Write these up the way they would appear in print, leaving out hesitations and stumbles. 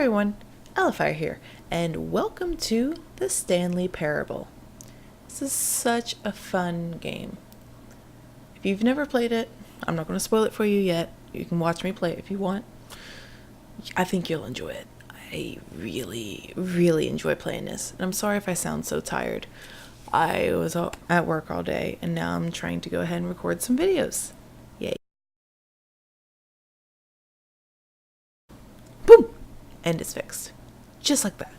everyone, EllePhyre here, and welcome to the Stanley Parable. This is such a fun game. If you've never played it, I'm not going to spoil it for you yet. You can watch me play it if you want. I think you'll enjoy it. I really enjoy playing this, and I'm sorry if I sound so tired. I was at work all day, and now I'm trying to go ahead and record some videos. Yay. Boom! And it's fixed. Just like that.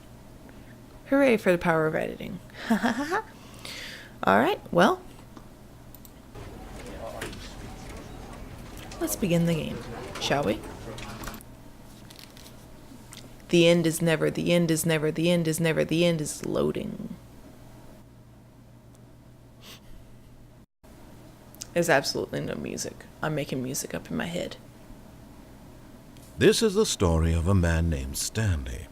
Hooray for the power of editing. Alright, well. Let's begin the game, shall we? The end is never, the end is never, the end is never, the end is loading. There's absolutely no music. I'm making music up in my head. This is the story of a man named Stanley.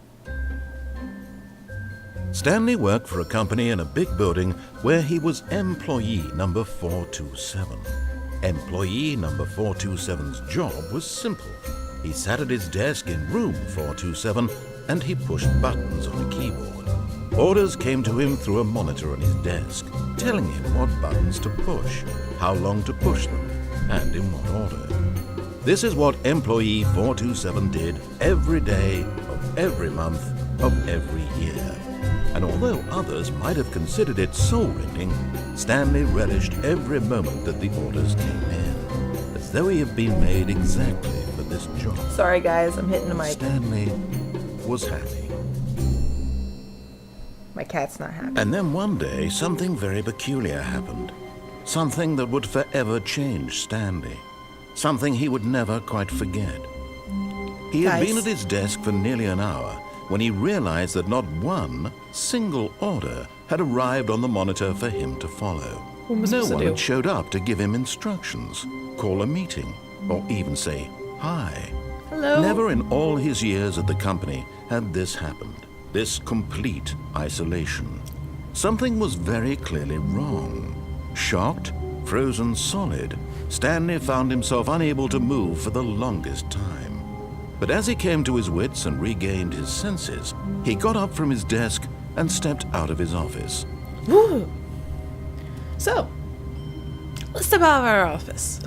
Stanley worked for a company in a big building where he was employee number 427. Employee number 427's job was simple. He sat at his desk in room 427 and he pushed buttons on a keyboard. Orders came to him through a monitor on his desk, telling him what buttons to push, how long to push them, and in what order. This is what employee 427 did every day of every month of every year. And although others might have considered it soul-rending, Stanley relished every moment that the orders came in, as though he had been made exactly for this job. Sorry guys, I'm hitting the mic. Stanley was happy. My cat's not happy. And then one day, something very peculiar happened. Something that would forever change Stanley. Something he would never quite forget. He had been at his desk for nearly an hour when he realized that not one single order had arrived on the monitor for him to follow. No one had showed up to give him instructions, call a meeting, or even say hi. Hello? Never in all his years at the company had this happened. This complete isolation. Something was very clearly wrong. Shocked, frozen solid, Stanley found himself unable to move for the longest time. But as he came to his wits and regained his senses, he got up from his desk and stepped out of his office. Woo! So, let's step out of our office.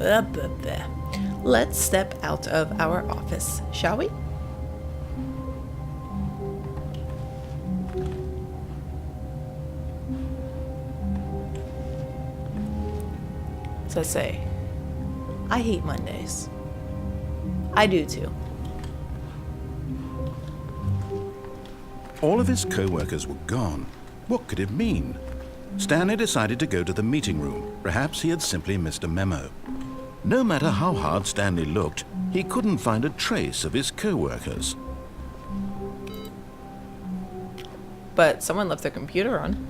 Let's step out of our office, shall we? So say, I hate Mondays. I do too. All of his co-workers were gone. What could it mean? Stanley decided to go to the meeting room. Perhaps he had simply missed a memo. No matter how hard Stanley looked, he couldn't find a trace of his co-workers. But someone left their computer on.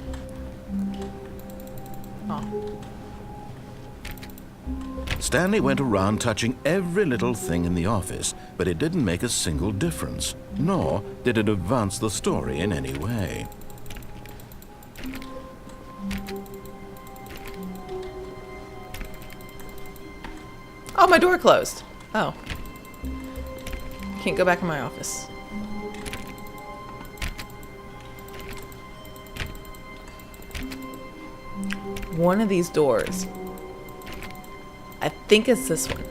Oh. Stanley went around touching every little thing in the office, but it didn't make a single difference, nor did it advance the story in any way. Oh, my door closed. Oh. Can't go back in my office. One of these doors. I think it's this one.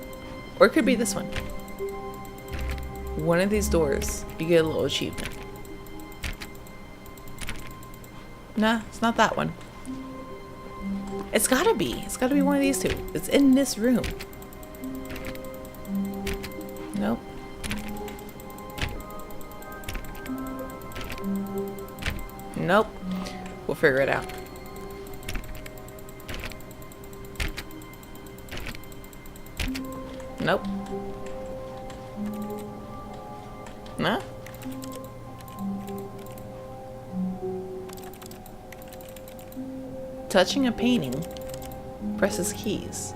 Or it could be this one. One of these doors, you get a little achievement. Nah, it's not that one. It's gotta be. It's gotta be one of these two. It's in this room. Nope. Nope. We'll figure it out. Nope. Nah. Touching a painting presses keys.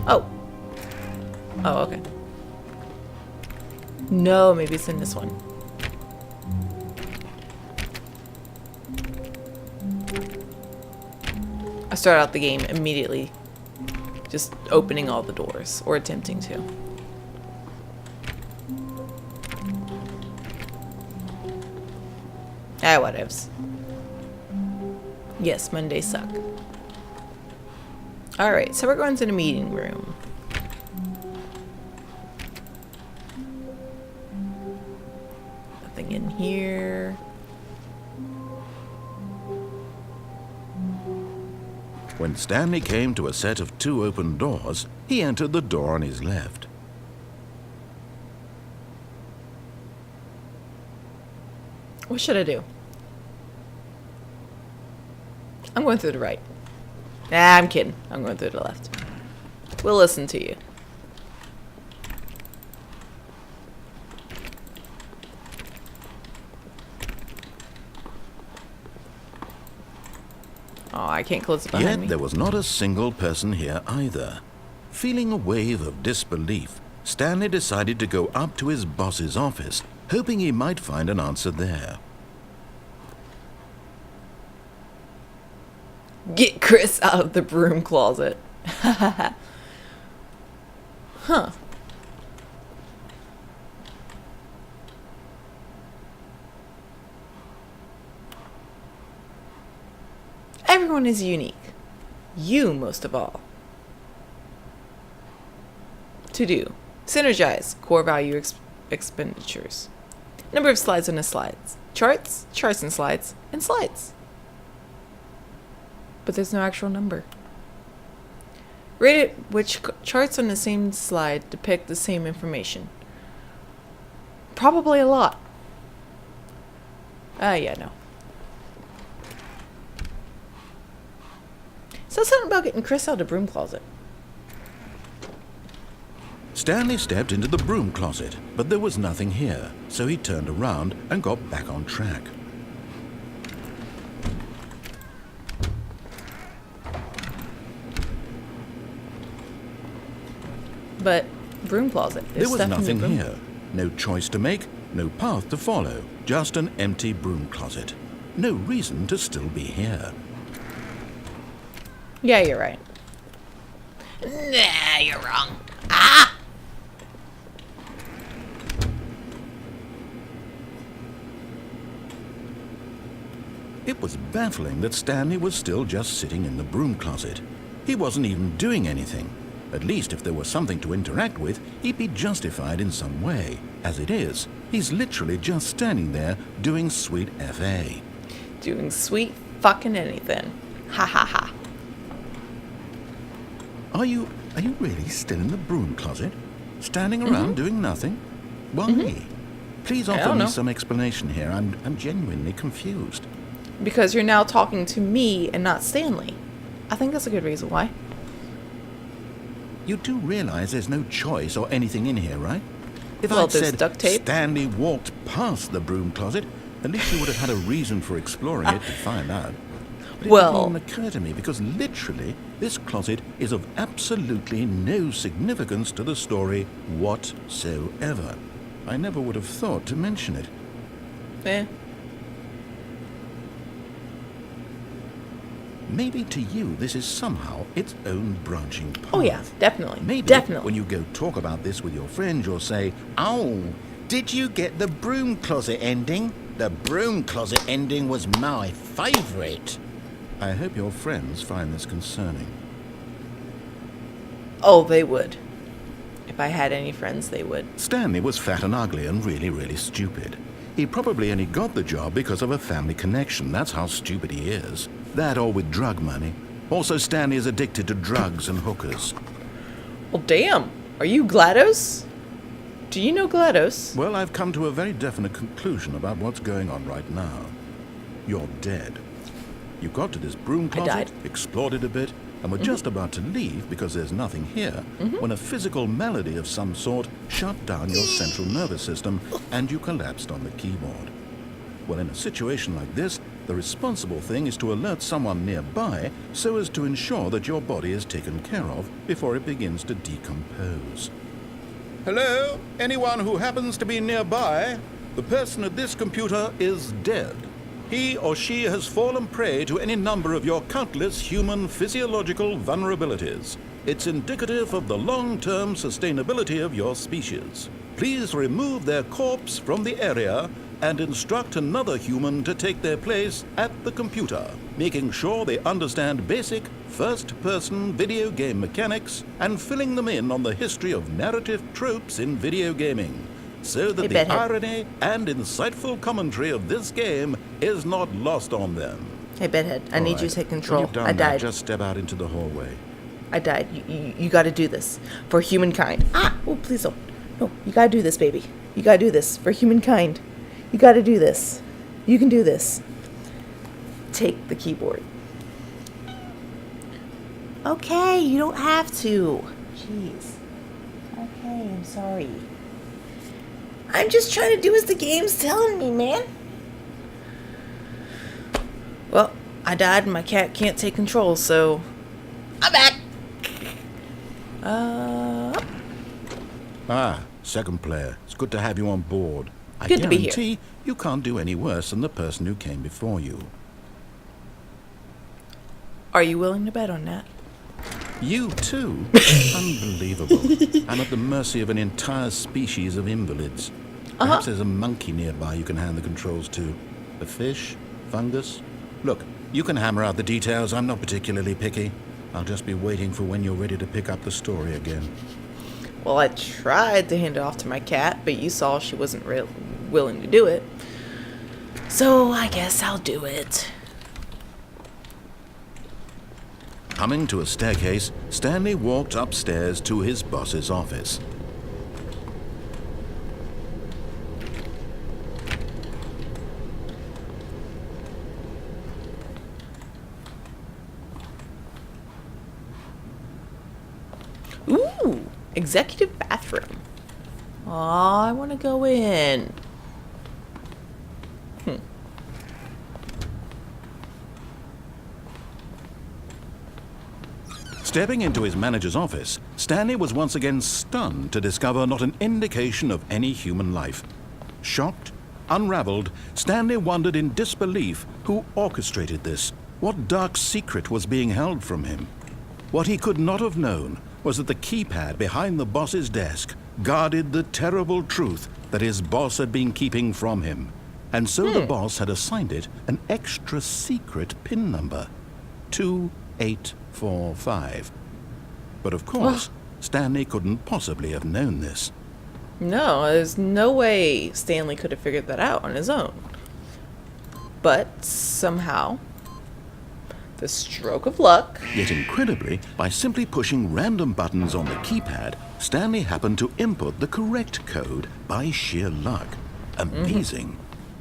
Oh. Oh, okay. No, maybe it's in this one. I start out the game immediately just opening all the doors, or attempting to. Ah, whatevs. Yes, Mondays suck. Alright, so we're going to the meeting room. Nothing in here. When Stanley came to a set of 2 open doors, he entered the door on his left. What should I do? I'm going through the right. Nah, I'm kidding. I'm going through the left. We'll listen to you. Oh, I can't close it behind Yet me. there was not a single person here either. Feeling a wave of disbelief, Stanley decided to go up to his boss's office, hoping he might find an answer there. Get Chris out of the broom closet. Huh. Everyone is unique. You most of all. To do. Synergize core value expenditures. Number of slides on the slides. Charts, charts and slides, and slides. But there's no actual number. Rate it which charts on the same slide depict the same information. Probably a lot. Yeah, no. So something about getting Chris out of the broom closet. Stanley stepped into the broom closet, but there was nothing here, so he turned around and got back on track. But broom closet. There was nothing here. No choice to make, no path to follow, just an empty broom closet. No reason to still be here. Yeah, you're right. Nah, you're wrong. Ah! It was baffling that Stanley was still just sitting in the broom closet. He wasn't even doing anything. At least if there was something to interact with, he'd be justified in some way. As it is, he's literally just standing there doing sweet FA. Doing sweet fucking anything. Ha ha ha. Are you really still in the broom closet? Standing around doing nothing? Why? Please I offer don't me know. some explanation here. I'm genuinely confused. Because you're now talking to me and not Stanley. I think that's a good reason why. You do realize there's no choice or anything in here, right? If Well, I'd there's said duct tape. Stanley walked past the broom closet, at least you would have had a reason for exploring it to find out. But it Well- didn't even occur to me because literally this closet is of absolutely no significance to the story whatsoever. I never would have thought to mention it. Eh. Maybe to you this is somehow its own branching path. Oh yeah, definitely. Maybe Definitely. when you go talk about this with your friends, you'll say, "Oh, did you get the broom closet ending? The broom closet ending was my favourite." I hope your friends find this concerning. Oh, they would. If I had any friends, they would. Stanley was fat and ugly and really, really stupid. He probably only got the job because of a family connection. That's how stupid he is. That or with drug money. Also, Stanley is addicted to drugs and hookers. Well, damn. Are you GLaDOS? Do you know GLaDOS? Well, I've come to a very definite conclusion about what's going on right now. You're dead. You got to this broom closet, died. explored it a bit, and were just about to leave because there's nothing here when a physical malady of some sort shut down your central nervous system and you collapsed on the keyboard. Well, in a situation like this, the responsible thing is to alert someone nearby so as to ensure that your body is taken care of before it begins to decompose. Hello? Anyone who happens to be nearby? The person at this computer is dead. He or she has fallen prey to any number of your countless human physiological vulnerabilities. It's indicative of the long-term sustainability of your species. Please remove their corpse from the area and instruct another human to take their place at the computer, making sure they understand basic first-person video game mechanics and filling them in on the history of narrative tropes in video gaming, so that the irony and insightful commentary of this game is not lost on them. Hey, Bedhead, I need you to take control. When you've done I died. That, just step out into the hallway. I died. You gotta do this for humankind. Oh, please don't. No, you gotta do this, baby. You gotta do this for humankind. You gotta do this. You can do this. Take the keyboard. Okay, you don't have to. Jeez. Okay, I'm sorry. I'm just trying to do as the game's telling me, man. Well, I died and my cat can't take control, so I'm back. Second player. It's good to have you on board. Good to be here. I guarantee you can't do any worse than the person who came before you. Are you willing to bet on that? You too? Unbelievable. I'm at the mercy of an entire species of invalids. Perhaps there's a monkey nearby you can hand the controls to. A fish? Fungus? Look, you can hammer out the details. I'm not particularly picky. I'll just be waiting for when you're ready to pick up the story again. Well, I tried to hand it off to my cat, but you saw she wasn't willing to do it. So I guess I'll do it. Coming to a staircase, Stanley walked upstairs to his boss's office. Ooh, executive bathroom. Aw, I want to go in. Stepping into his manager's office, Stanley was once again stunned to discover not an indication of any human life. Shocked, unraveled, Stanley wondered in disbelief who orchestrated this. What dark secret was being held from him? What he could not have known was that the keypad behind the boss's desk guarded the terrible truth that his boss had been keeping from him. And so the boss had assigned it an extra secret PIN number. 2845. But of course, Stanley couldn't possibly have known this. No, there's no way Stanley could have figured that out on his own. But somehow, the stroke of luck. Yet incredibly, by simply pushing random buttons on the keypad, Stanley happened to input the correct code by sheer luck. Amazing.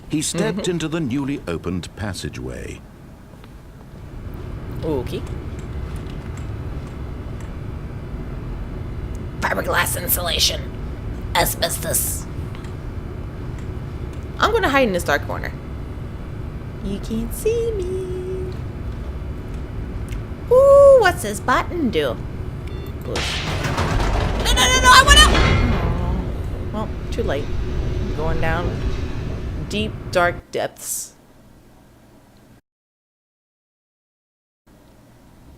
He stepped into the newly opened passageway. Okay. Fiberglass insulation. Asbestos. I'm gonna hide in this dark corner. You can't see me. Ooh, what's this button do? Push. No, I went out! Well, too late. I'm going down deep, dark depths.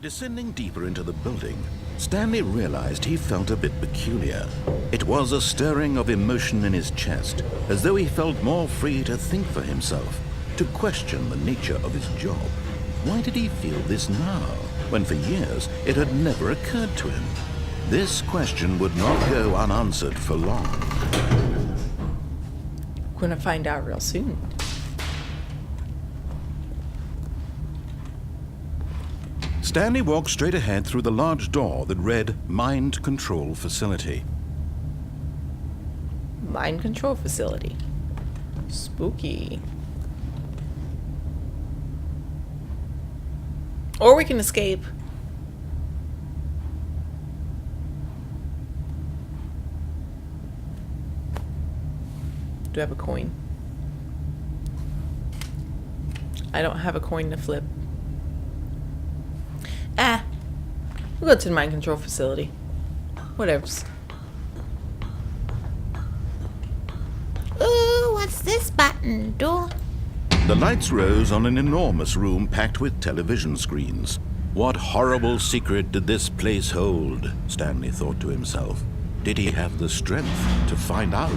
Descending deeper into the building, Stanley realized he felt a bit peculiar. It was a stirring of emotion in his chest, as though he felt more free to think for himself, to question the nature of his job. Why did he feel this now, when for years it had never occurred to him? This question would not go unanswered for long. We're gonna find out real soon. Stanley walked straight ahead through the large door that read Mind Control Facility. Mind control facility. Spooky. Or we can escape. Do I have a coin? I don't have a coin to flip. We'll go to the mind control facility. Whatevs. Ooh, what's this button do? The lights rose on an enormous room packed with television screens. What horrible secret did this place hold? Stanley thought to himself. Did he have the strength to find out?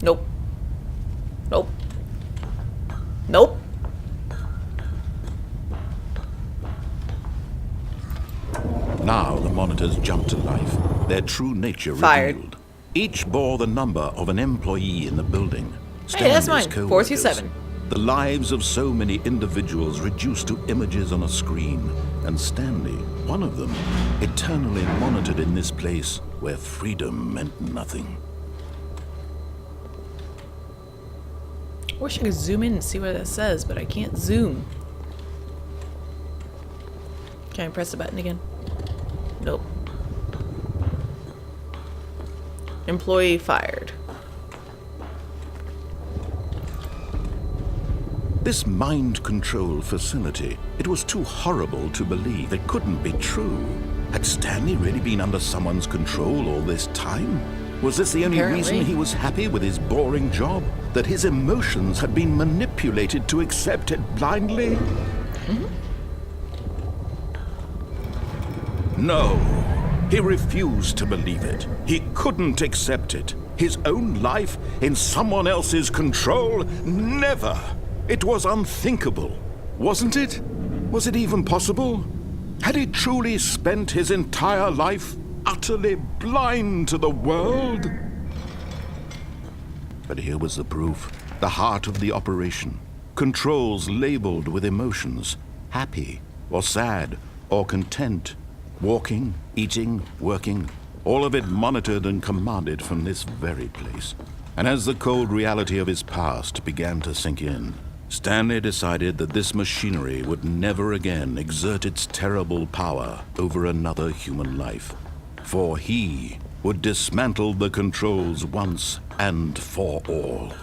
Nope. Nope. Now the monitors jumped to life, their true nature Fired. revealed. Each bore the number of an employee in the building. Hey, that's Stanley's mine. co-workers. 427. The lives of so many individuals reduced to images on a screen, and Stanley, one of them, eternally monitored in this place where freedom meant nothing. I wish I could zoom in and see what that says, but I can't zoom. Can I press the button again? Nope. Employee fired. This mind control facility, it was too horrible to believe. It couldn't be true. Had Stanley really been under someone's control all this time? Was this the only Apparently. reason he was happy with his boring job? That his emotions had been manipulated to accept it blindly? No, he refused to believe it. He couldn't accept it. His own life in someone else's control? Never! It was unthinkable, wasn't it? Was it even possible? Had he truly spent his entire life utterly blind to the world? But here was the proof, the heart of the operation. Controls labeled with emotions, happy or sad or content. Walking, eating, working, all of it monitored and commanded from this very place. And as the cold reality of his past began to sink in, Stanley decided that this machinery would never again exert its terrible power over another human life. For he would dismantle the controls once and for all.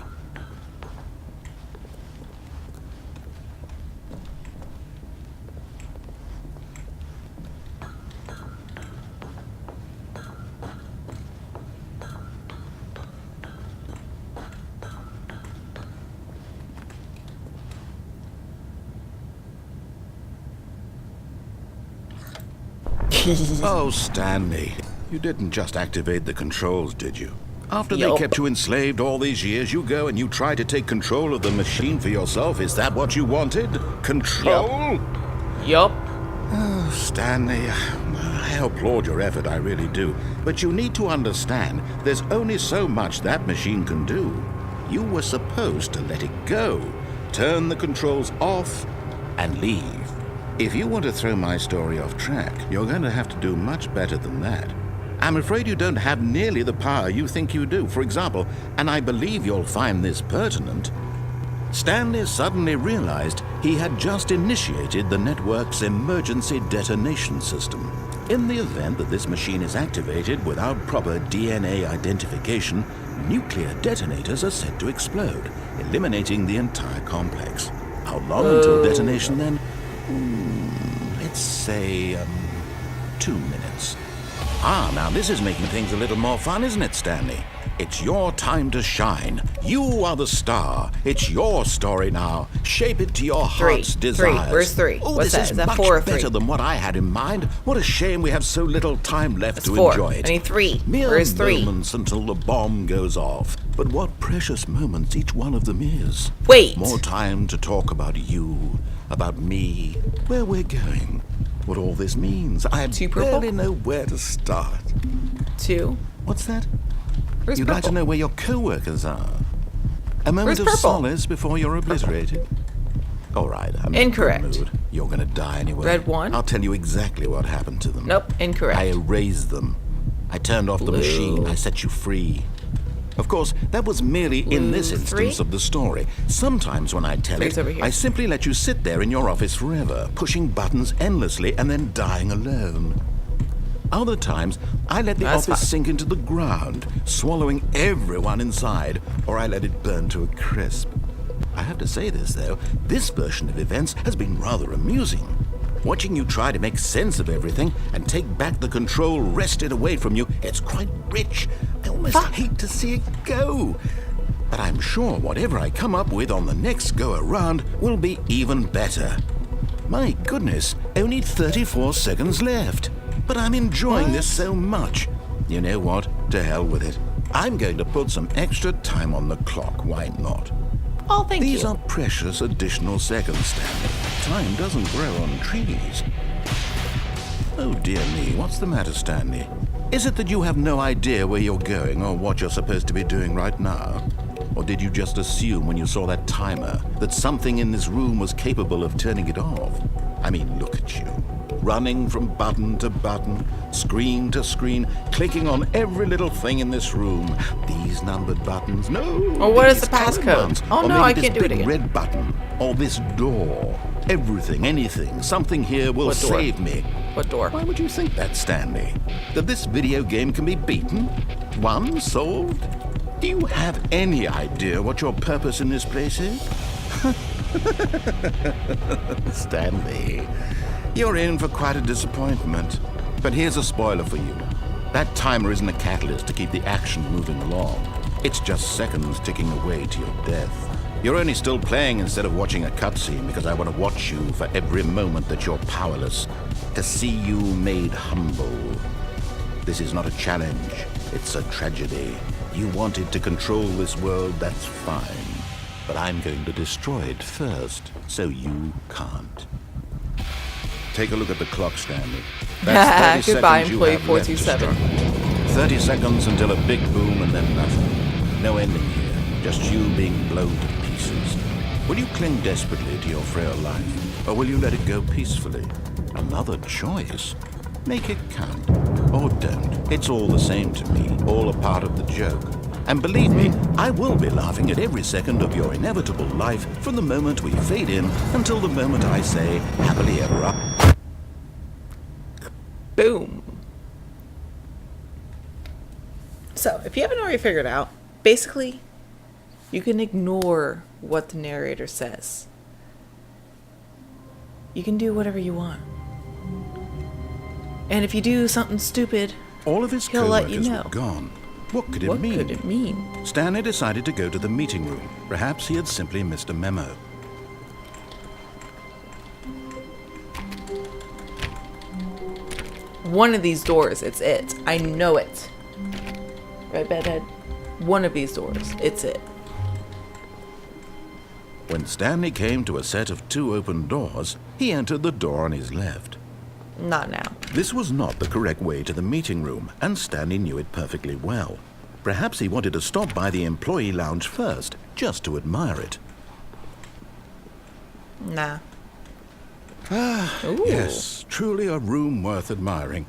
Oh, Stanley, you didn't just activate the controls, did you? After they Yup. kept you enslaved all these years, you go and you try to take control of the machine for yourself. Is that what you wanted? Control? Yup. Oh, Stanley, I applaud your effort, I really do. But you need to understand, there's only so much that machine can do. You were supposed to let it go, turn the controls off, and leave. If you want to throw my story off track, you're going to have to do much better than that. I'm afraid you don't have nearly the power you think you do. For example, and I believe you'll find this pertinent, Stanley suddenly realized he had just initiated the network's emergency detonation system. In the event that this machine is activated without proper DNA identification, nuclear detonators are set to explode, eliminating the entire complex. How long until detonation then? Let's say, 2 minutes. Ah, now this is making things a little more fun, isn't it, Stanley? It's your time to shine. You are the star. It's your story now. Shape it to your heart's desires. 3. Where's 3? Oh, What's this that? is Is that much 4 or 3? better than what I had in mind. What a shame we have so little time left That's to 4. enjoy it. I need 3. Mere Where's 3? moments until the bomb goes off. But what precious moments each one of them is. Wait. More time to talk about you, about me, where we're going, what all this means. I 2 purple? barely know where to start. 2. What's that? Where's You'd purple? like to know where your co-workers are. A moment Where's of purple? solace before you're obliterated. All right, I'm in a good Incorrect. mood. You're gonna die anyway. Red 1? I'll tell you exactly what happened to them. Nope, incorrect. I erased them. I turned off the Blue. machine. I set you free. Of course, that was merely in this Blue instance 3? of the story. Sometimes when I tell Three's it, over here. I simply let you sit there in your office forever, pushing buttons endlessly and then dying alone. Other times, I let the That's office fine. sink into the ground, swallowing everyone inside, or I let it burn to a crisp. I have to say this, though, this version of events has been rather amusing. Watching you try to make sense of everything and take back the control wrested away from you, it's quite rich. I almost hate to see it go. But I'm sure whatever I come up with on the next go-around will be even better. My goodness, only 34 seconds left. But I'm enjoying this so much. You know what? To hell with it. I'm going to put some extra time on the clock. Why not? Oh, thank you. These are precious additional seconds, Stanley. Time doesn't grow on trees. Oh dear me, what's the matter, Stanley? Is it that you have no idea where you're going or what you're supposed to be doing right now? Or did you just assume when you saw that timer that something in this room was capable of turning it off? I mean, look at you. Running from button to button, screen to screen, clicking on every little thing in this room. These numbered buttons, no. Oh, what is these the colored passcode? ones. Oh, Or no, maybe I this can't do it big again. red button, or this door. Everything, anything, something here will What door? save me. What door? Why would you think that, Stanley? That this video game can be beaten? Won? Solved? Do you have any idea what your purpose in this place is? Stanley, you're in for quite a disappointment. But here's a spoiler for you. That timer isn't a catalyst to keep the action moving along. It's just seconds ticking away to your death. You're only still playing instead of watching a cutscene because I want to watch you for every moment that you're powerless, to see you made humble. This is not a challenge, it's a tragedy. You wanted to control this world, that's fine. But I'm going to destroy it first, so you can't. Take a look at the clock, Stanley. That's 30 Goodbye, seconds you employee have left to 427. struggle. 30 seconds until a big boom and then nothing. No ending here, just you being blown to pieces. Will you cling desperately to your frail life, or will you let it go peacefully? Another choice. Make it count. Or don't. It's all the same to me, all a part of the joke. And believe me, I will be laughing at every second of your inevitable life from the moment we fade in until the moment I say, happily ever after. Boom. So, if you haven't already figured out, basically, you can ignore what the narrator says. You can do whatever you want. And if you do something stupid, All of his he'll let you co-workers know. were gone. What could it What mean? could it mean? Stanley decided to go to the meeting room. Perhaps he had simply missed a memo. One of these doors, it's it. I know it. Right, bedhead? One of these doors, it's it. When Stanley came to a set of 2 open doors, he entered the door on his left. Not now. This was not the correct way to the meeting room, and Stanley knew it perfectly well. Perhaps he wanted to stop by the employee lounge first, just to admire it. Nah. Ooh. Yes, truly a room worth admiring.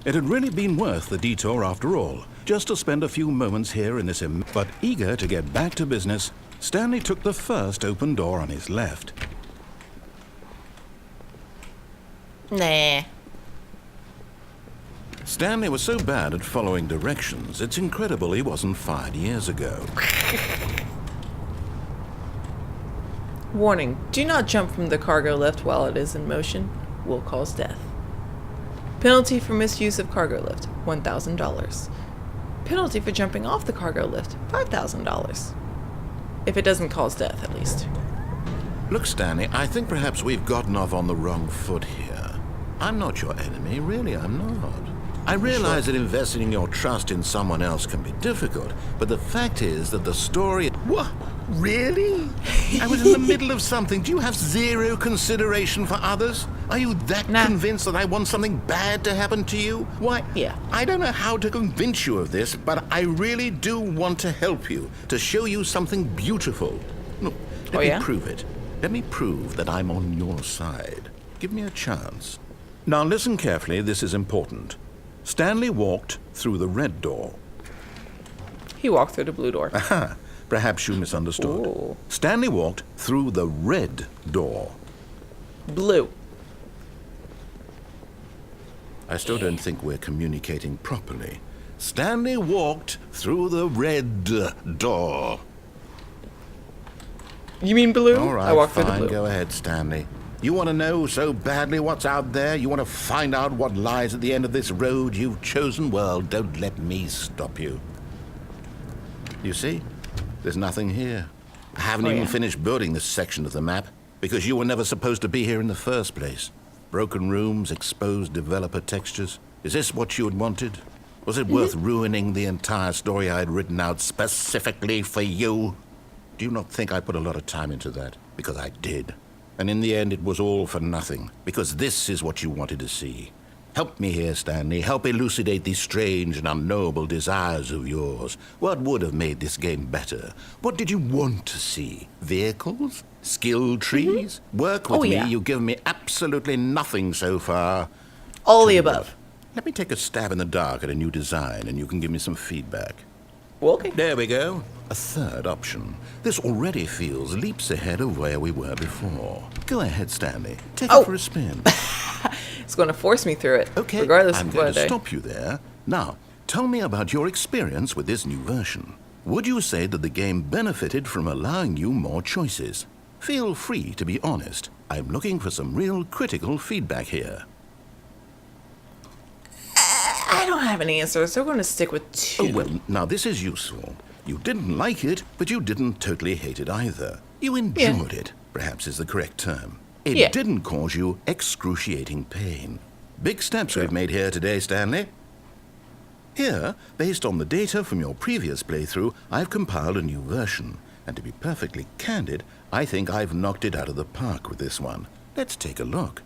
It had really been worth the detour after all, just to spend a few moments here in this But eager to get back to business, Stanley took the first open door on his left. Nah. Stanley was so bad at following directions, it's incredible he wasn't fired years ago. Warning, do not jump from the cargo lift while it is in motion. Will cause death. Penalty for misuse of cargo lift, $1,000. Penalty for jumping off the cargo lift, $5,000. If it doesn't cause death, at least. Look, Stanley, I think perhaps we've gotten off on the wrong foot here. I'm not your enemy, really, I'm not. I realize that investing your trust in someone else can be difficult, but the fact is that the story... What? Really? I was in the middle of something. Do you have zero consideration for others? Are you that Nah. convinced that I want something bad to happen to you? Why, Yeah. I don't know how to convince you of this, but I really do want to help you, to show you something beautiful. Look, let me yeah? prove it. Let me prove that I'm on your side. Give me a chance. Now listen carefully, this is important. Stanley walked through the red door. He walked through the blue door. Aha, perhaps you misunderstood. Ooh. Stanley walked through the red door. Blue. I still don't think we're communicating properly. Stanley walked through the red door. You mean blue? All right, I walked through the fine, blue. go ahead, Stanley. You want to know so badly what's out there? You want to find out what lies at the end of this road you've chosen? Well, don't let me stop you. You see? There's nothing here. I haven't Oh, even yeah? finished building this section of the map because you were never supposed to be here in the first place. Broken rooms, exposed developer textures. Is this what you had wanted? Was it worth ruining the entire story I had written out specifically for you? Do you not think I put a lot of time into that? Because I did. And in the end, it was all for nothing, because this is what you wanted to see. Help me here, Stanley. Help elucidate these strange and unknowable desires of yours. What would have made this game better? What did you want to see? Vehicles? Skill trees? Work with me. You've given me absolutely nothing so far. All the above. Let me take a stab in the dark at a new design, and you can give me some feedback. Okay. There we go. A third option. This already feels leaps ahead of where we were before. Go ahead, Stanley. Take it for a spin. It's going to force me through it. Okay, regardless I'm of going to stop you there. Now, tell me about your experience with this new version. Would you say that the game benefited from allowing you more choices? Feel free to be honest. I'm looking for some real critical feedback here. I don't have an answer, so we're going to stick with 2. Oh, well, now this is useful. You didn't like it, but you didn't totally hate it either. You enjoyed it, perhaps is the correct term. It didn't cause you excruciating pain. Big steps we've made here today, Stanley. Here, based on the data from your previous playthrough, I've compiled a new version. And to be perfectly candid, I think I've knocked it out of the park with this one. Let's take a look.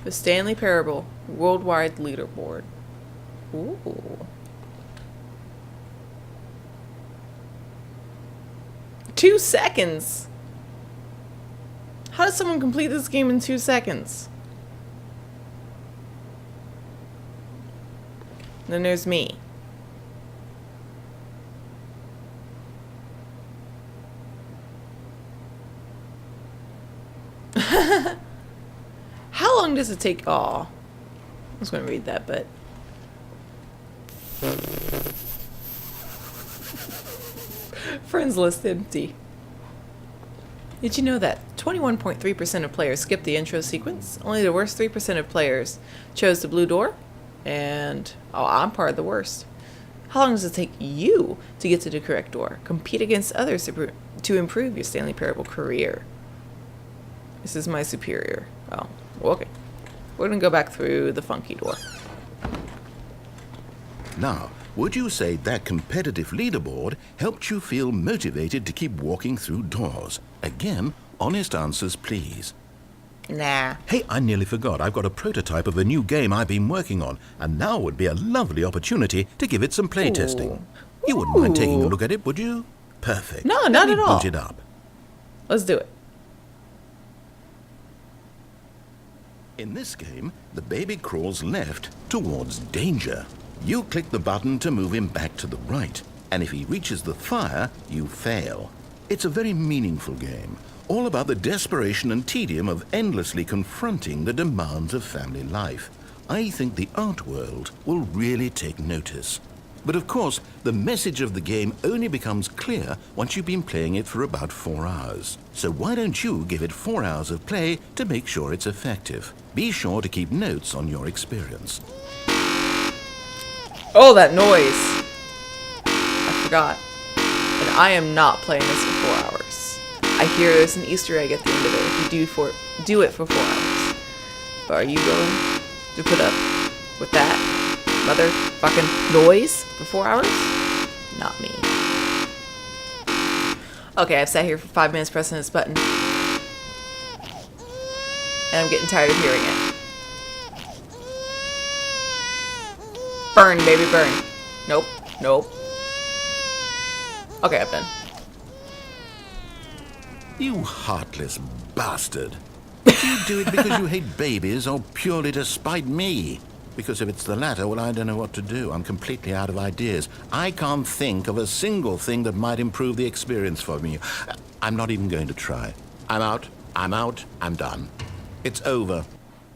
The Stanley Parable Worldwide Leaderboard. Ooh. 2 seconds? How does someone complete this game in 2 seconds? Then there's me. How long does it take? Oh, I was going to read that, but friends list empty. Did you know that 21.3% of players skipped the intro sequence? Only the worst 3% of players chose the blue door, and I'm part of the worst. How long does it take you to get to the correct door? Compete against others to improve your Stanley Parable career. This is my superior. Oh, well, okay. We're going to go back through the funky door. Now, would you say that competitive leaderboard helped you feel motivated to keep walking through doors? Again, honest answers, please. Nah. Hey, I nearly forgot. I've got a prototype of a new game I've been working on, and now would be a lovely opportunity to give it some playtesting. You wouldn't mind taking a look at it, would you? Perfect. No, not at all. Boot it up. Let's do it. In this game, the baby crawls left towards danger. You click the button to move him back to the right, and if he reaches the fire, you fail. It's a very meaningful game, all about the desperation and tedium of endlessly confronting the demands of family life. I think the art world will really take notice. But of course, the message of the game only becomes clear once you've been playing it for about 4 hours. So why don't you give it 4 hours of play to make sure it's effective? Be sure to keep notes on your experience. Oh, that noise. I forgot. And I am not playing this for 4 hours. I hear there's an Easter egg at the end of it if you do it for 4 hours. But are you going to put up with that motherfucking noise for 4 hours? Not me. Okay, I've sat here for 5 minutes pressing this button. And I'm getting tired of hearing it. Burn, baby, burn. Nope, nope. Okay, I'm done. You heartless bastard. Do you do it because you hate babies or purely to spite me? Because if it's the latter, well, I don't know what to do. I'm completely out of ideas. I can't think of a single thing that might improve the experience for me. I'm not even going to try. I'm out, I'm done. It's over.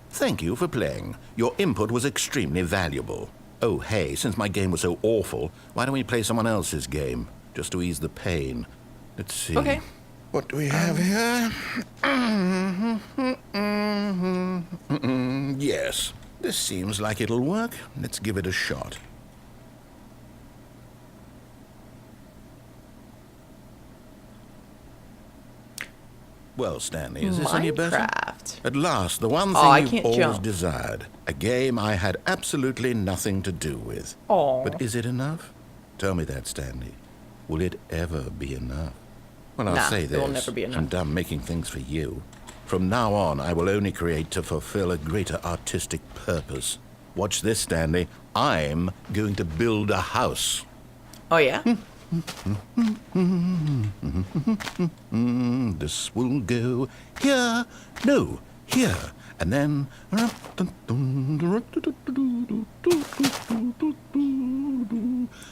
Thank you for playing. Your input was extremely valuable. Oh, hey, since my game was so awful, why don't we play someone else's game? Just to ease the pain. Let's see. Okay. What do we have here? Yes. This seems like it'll work. Let's give it a shot. Well, Stanley, is this any better? Minecraft. At last, the one Oh, I thing you've can't always jump. desired. A game I had absolutely nothing to do with. Aw. But is it enough? Tell me that, Stanley. Will it ever be enough? Well, I'll Nah, say it this. will never be enough. I'm done making things for you. From now on, I will only create to fulfill a greater artistic purpose. Watch this, Stanley. I'm going to build a house. Oh, yeah? This will go here, no, here, and then...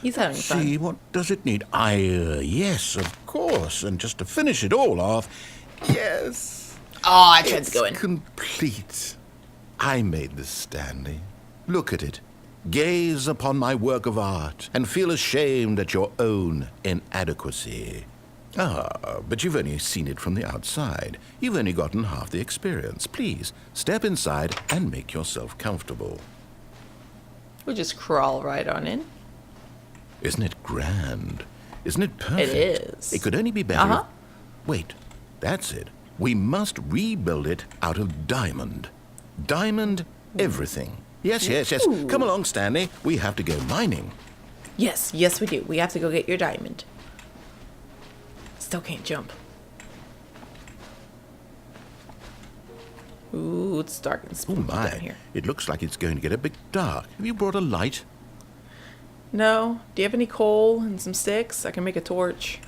He's having fun. See, what does it need? Yes, of course. And just to finish it all off, yes. Oh, I tried to go in. Complete. I made this, Stanley. Look at it. Gaze upon my work of art and feel ashamed at your own inadequacy. Ah, but you've only seen it from the outside. You've only gotten half the experience. Please, step inside and make yourself comfortable. We'll just crawl right on in. Isn't it grand? Isn't it perfect? It is. It could only be better. Uh-huh. Wait, that's it. We must rebuild it out of diamond. Diamond everything. Yes, yes, yes. Ooh. Come along, Stanley. We have to go mining. Yes, yes we do. We have to go get your diamond. Still can't jump. Ooh, it's dark and Oh, spooky my. down here. It looks like it's going to get a bit dark. Have you brought a light? No. Do you have any coal and some sticks? I can make a torch.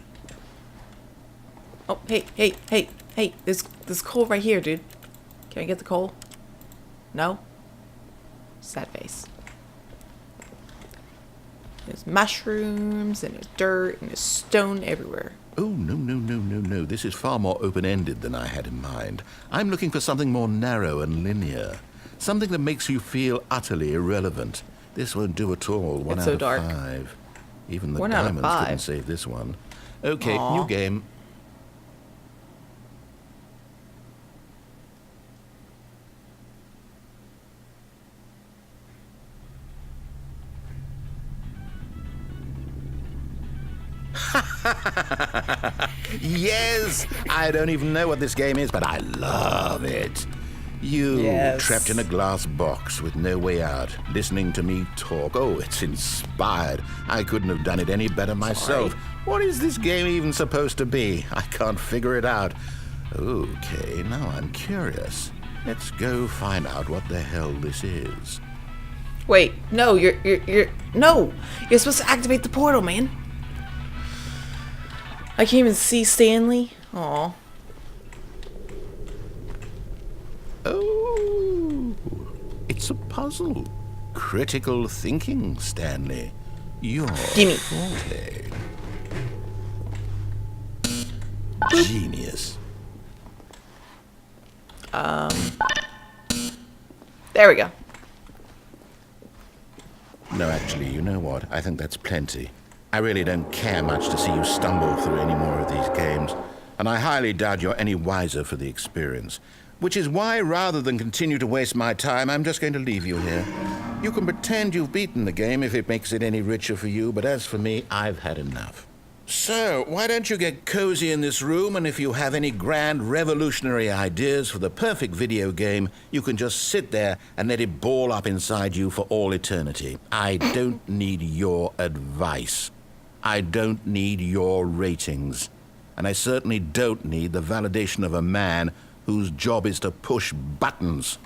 Oh, hey, hey, hey, hey. There's coal right here, dude. Can I get the coal? No? Sad face. There's mushrooms and there's dirt and there's stone everywhere. Oh, no, no, no, no, no. This is far more open-ended than I had in mind. I'm looking for something more narrow and linear. Something that makes you feel utterly irrelevant. This won't do at all. One It's out so of dark. 5. Even the 1 out of diamonds 5. couldn't save this one. Okay, Aw. new game. Yes! I don't even know what this game is, but I love it. You, Yes. trapped in a glass box with no way out, listening to me talk. Oh, it's inspired. I couldn't have done it any better myself. Sorry. What is this game even supposed to be? I can't figure it out. Okay, now I'm curious. Let's go find out what the hell this is. Wait, no, no! You're supposed to activate the portal, man. I can't even see Stanley. Aw. Oh, it's a puzzle. Critical thinking, Stanley. Your Gimme. forte. Genius. There we go. No, actually, you know what? I think that's plenty. I really don't care much to see you stumble through any more of these games, and I highly doubt you're any wiser for the experience. Which is why, rather than continue to waste my time, I'm just going to leave you here. You can pretend you've beaten the game if it makes it any richer for you, but as for me, I've had enough. So, why don't you get cozy in this room, and if you have any grand revolutionary ideas for the perfect video game, you can just sit there and let it ball up inside you for all eternity. I don't need your advice. I don't need your ratings. And I certainly don't need the validation of a man whose job is to push buttons.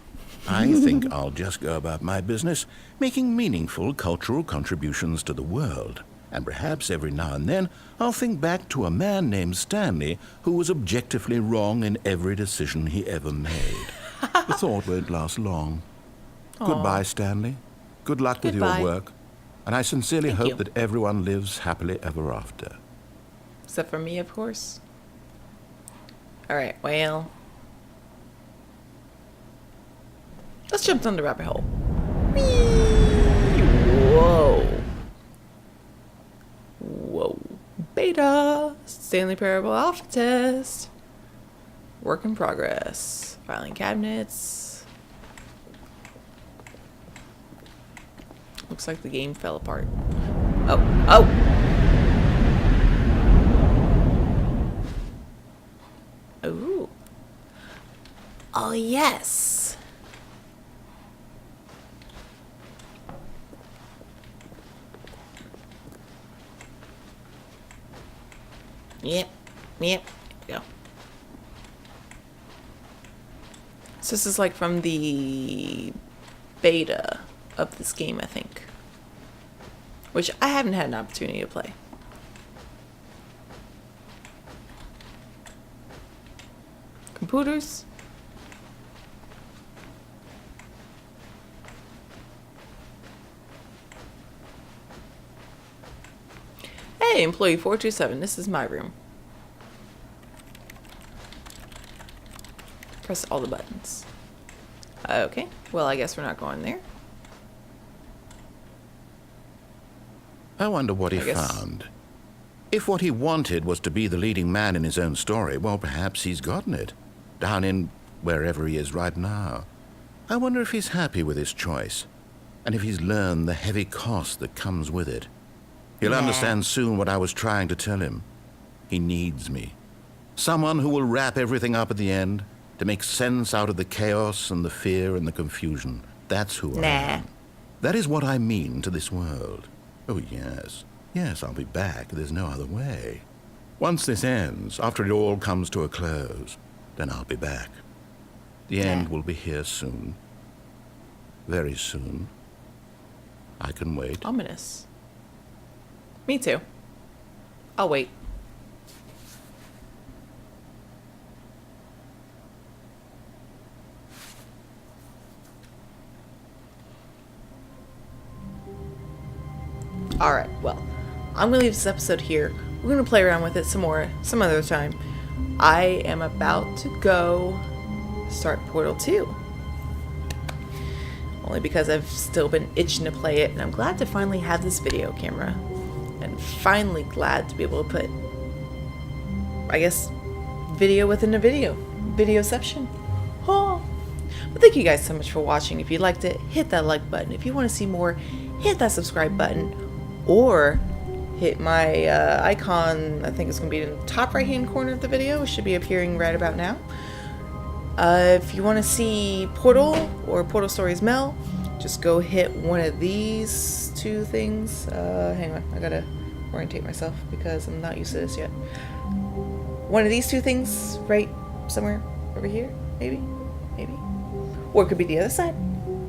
I think I'll just go about my business, making meaningful cultural contributions to the world. And perhaps every now and then I'll think back to a man named Stanley who was objectively wrong in every decision he ever made. The thought won't last long. Goodbye, Stanley. Good luck with Goodbye. your work. And I sincerely Thank hope you. that everyone lives happily ever after. Except for me, of course. Alright, well. Let's jump down the rabbit hole. Whee! Whoa. Whoa. Beta. Stanley Parable Alpha Test. Work in progress. Filing cabinets. Looks like the game fell apart. Oh. Oh! Ooh. Oh, yes. Yep. Yep. Go. So this is like from the beta of this game, I think. Which I haven't had an opportunity to play. Computers. Hey, employee 427, this is my room. Press all the buttons. Okay, well, I guess we're not going there. I wonder what he guess. found. If what he wanted was to be the leading man in his own story, well, perhaps he's gotten it. Down in wherever he is right now. I wonder if he's happy with his choice, and if he's learned the heavy cost that comes with it. He'll understand soon what I was trying to tell him. He needs me. Someone who will wrap everything up at the end, to make sense out of the chaos and the fear and the confusion. That's who I am. That is what I mean to this world. Oh, yes. Yes, I'll be back. There's no other way. Once this ends, after it all comes to a close, then I'll be back. The end will be here soon. Very soon. I can wait. Ominous. Me too. I'll wait. Alright, well, I'm going to leave this episode here. We're going to play around with it some more, some other time. I am about to go start Portal 2. Only because I've still been itching to play it, and I'm glad to finally have this video camera. And finally glad to be able to put, I guess, video within a video. Videoception. Oh. But thank you guys so much for watching. If you liked it, hit that like button. If you want to see more, hit that subscribe button. Or hit my icon, I think it's going to be in the top right hand corner of the video. It should be appearing right about now. If you want to see Portal or Portal Stories Mel, just go hit one of these two things. Hang on, I gotta orientate myself because I'm not used to this yet. One of these two things right somewhere over here, maybe? Or it could be the other side.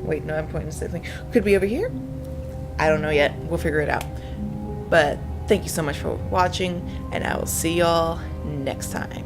Wait, no, I'm pointing to the same thing. Could be over here? I don't know yet. We'll figure it out. But thank you so much for watching, and I will see y'all next time.